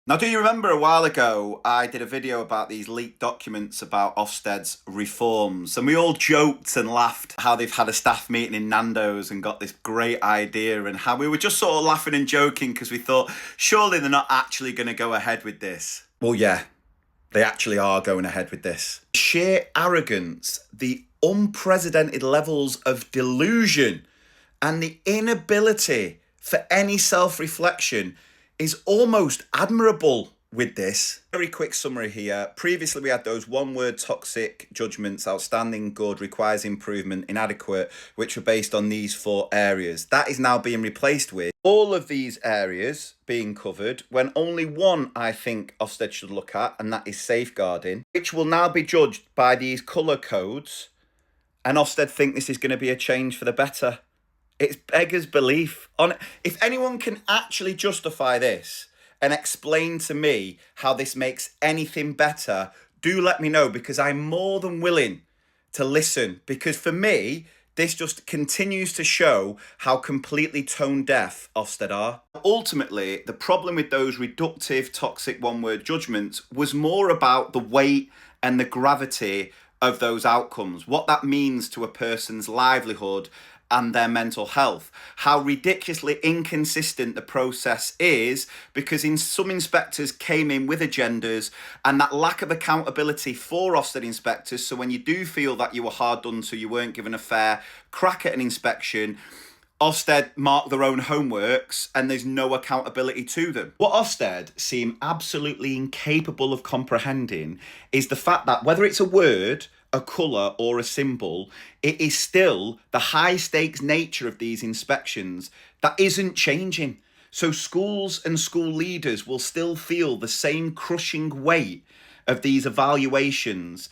Now, do you remember a while ago I did a video about these leaked documents about Ofsted's reforms, and we all joked and laughed how they've had a staff meeting in Nando's and got this great idea, and how we were just sort of laughing and joking because we thought surely they're not actually going to go ahead with this. Well, yeah, they actually are going ahead with this. Sheer arrogance, the unprecedented levels of delusion, and the inability for any self-reflection is almost admirable with this. Very quick summary here. Previously, we had those one-word toxic judgments: outstanding, good, requires improvement, inadequate, which were based on these 4 areas. That is now being replaced with all of these areas being covered, when only one I think Ofsted should look at, and that is safeguarding, which will now be judged by these colour codes. And Ofsted think this is going to be a change for the better. It's beggars belief. If anyone can actually justify this and explain to me how this makes anything better, do let me know, because I'm more than willing to listen. Because for me, this just continues to show how completely tone deaf Ofsted are. Ultimately, the problem with those reductive, toxic one-word judgments was more about the weight and the gravity of those outcomes, what that means to a person's livelihood and their mental health, how ridiculously inconsistent the process is, because some inspectors came in with agendas, and that lack of accountability for Ofsted inspectors. So when you do feel that you were hard done to, you weren't given a fair crack at an inspection, Ofsted mark their own homeworks and there's no accountability to them. What Ofsted seem absolutely incapable of comprehending is the fact that whether it's a word, a colour or a symbol, it is still the high stakes nature of these inspections that isn't changing. So schools and school leaders will still feel the same crushing weight of these evaluations,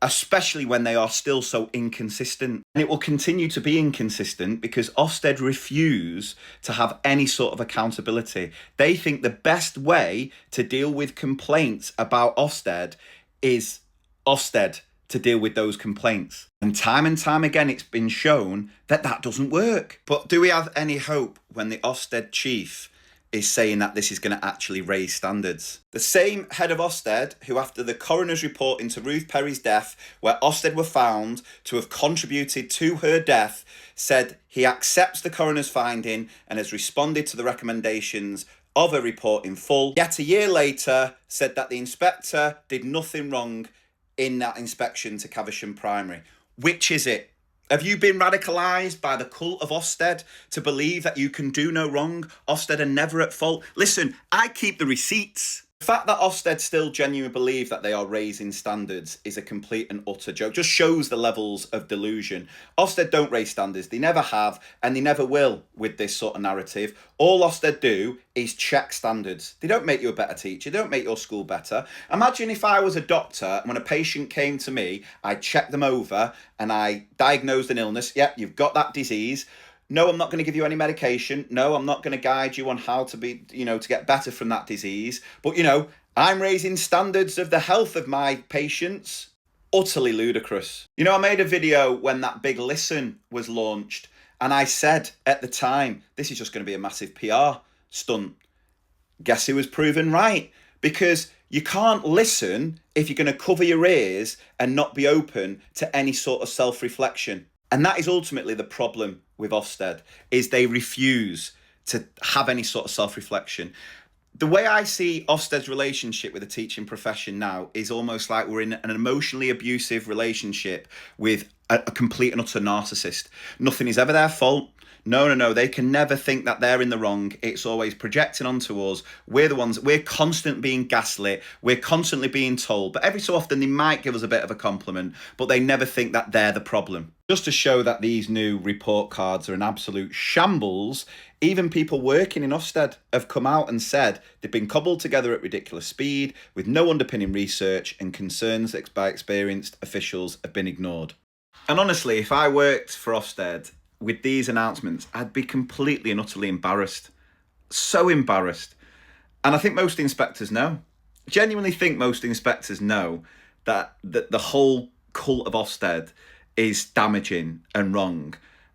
especially when they are still so inconsistent. And it will continue to be inconsistent because Ofsted refuse to have any sort of accountability. They think the best way to deal with complaints about Ofsted is Ofsted to deal with those complaints. And time again, it's been shown that that doesn't work. But do we have any hope when the Ofsted chief is saying that this is going to actually raise standards? The same head of Ofsted who, after the coroner's report into Ruth Perry's death, where Ofsted were found to have contributed to her death, said he accepts the coroner's finding and has responded to the recommendations of a report in full. Yet a year later, said that the inspector did nothing wrong in that inspection to Caversham Primary. Which is it? Have you been radicalised by the cult of Ofsted to believe that you can do no wrong? Ofsted are never at fault. Listen, I keep the receipts. The fact that Ofsted still genuinely believe that they are raising standards is a complete and utter joke. Just shows the levels of delusion. Ofsted don't raise standards. They never have, and they never will with this sort of narrative. All Ofsted do is check standards. They don't make you a better teacher. They don't make your school better. Imagine if I was a doctor and when a patient came to me, I checked them over and I diagnosed an illness. Yep, you've got that disease. No, I'm not going to give you any medication. No, I'm not going to guide you on how to be, to get better from that disease. But, I'm raising standards of the health of my patients. Utterly ludicrous. I made a video when that big listen was launched, and I said at the time, this is just going to be a massive PR stunt. Guess who was proven right? Because you can't listen if you're going to cover your ears and not be open to any sort of self-reflection. And that is ultimately the problem with Ofsted, is they refuse to have any sort of self-reflection. The way I see Ofsted's relationship with the teaching profession now is almost like we're in an emotionally abusive relationship with a complete and utter narcissist. Nothing is ever their fault. No, they can never think that they're in the wrong. It's always projecting onto us. We're the ones, we're constantly being gaslit. We're constantly being told, but every so often they might give us a bit of a compliment, but they never think that they're the problem. Just to show that these new report cards are an absolute shambles, even people working in Ofsted have come out and said they've been cobbled together at ridiculous speed with no underpinning research, and concerns by experienced officials have been ignored. And honestly, if I worked for Ofsted with these announcements, I'd be completely and utterly embarrassed. So embarrassed. And I think most inspectors know. Genuinely think most inspectors know that the whole cult of Ofsted is damaging and wrong.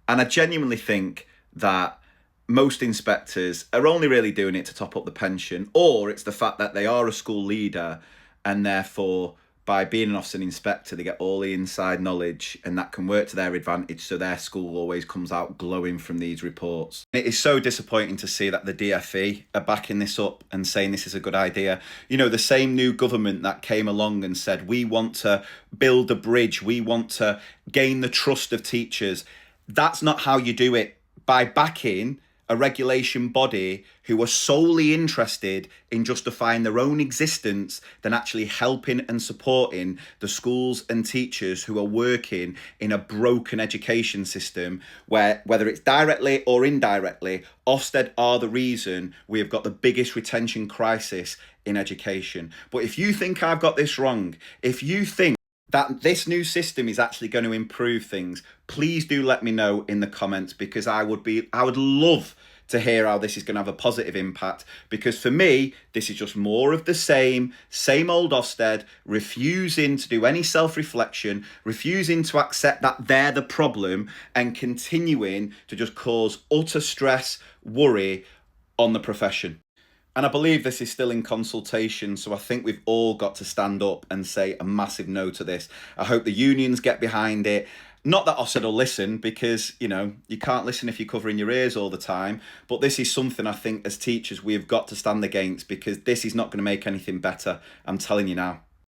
And I genuinely think that most inspectors are only really doing it to top up the pension, or it's the fact that they are a school leader and therefore by being an Ofsted inspector they get all the inside knowledge and that can work to their advantage, so their school always comes out glowing from these reports. It is so disappointing to see that the DfE are backing this up and saying this is a good idea. You know, the same new government that came along and said we want to build a bridge, we want to gain the trust of teachers. That's not how you do it, by backing a regulation body who are solely interested in justifying their own existence than actually helping and supporting the schools and teachers who are working in a broken education system where, whether it's directly or indirectly, Ofsted are the reason we have got the biggest retention crisis in education. But if you think I've got this wrong, if you think that this new system is actually going to improve things, please do let me know in the comments, because I would love to hear how this is going to have a positive impact, because for me this is just more of the same old Ofsted, refusing to do any self-reflection, refusing to accept that they're the problem, and continuing to just cause utter stress, worry on the profession. And I believe this is still in consultation, so I think we've all got to stand up and say a massive no to this. I hope the unions get behind it. Not that Ofsted will listen, because, you know, you can't listen if you're covering your ears all the time. But this is something I think as teachers we've got to stand against, because this is not going to make anything better. I'm telling you now.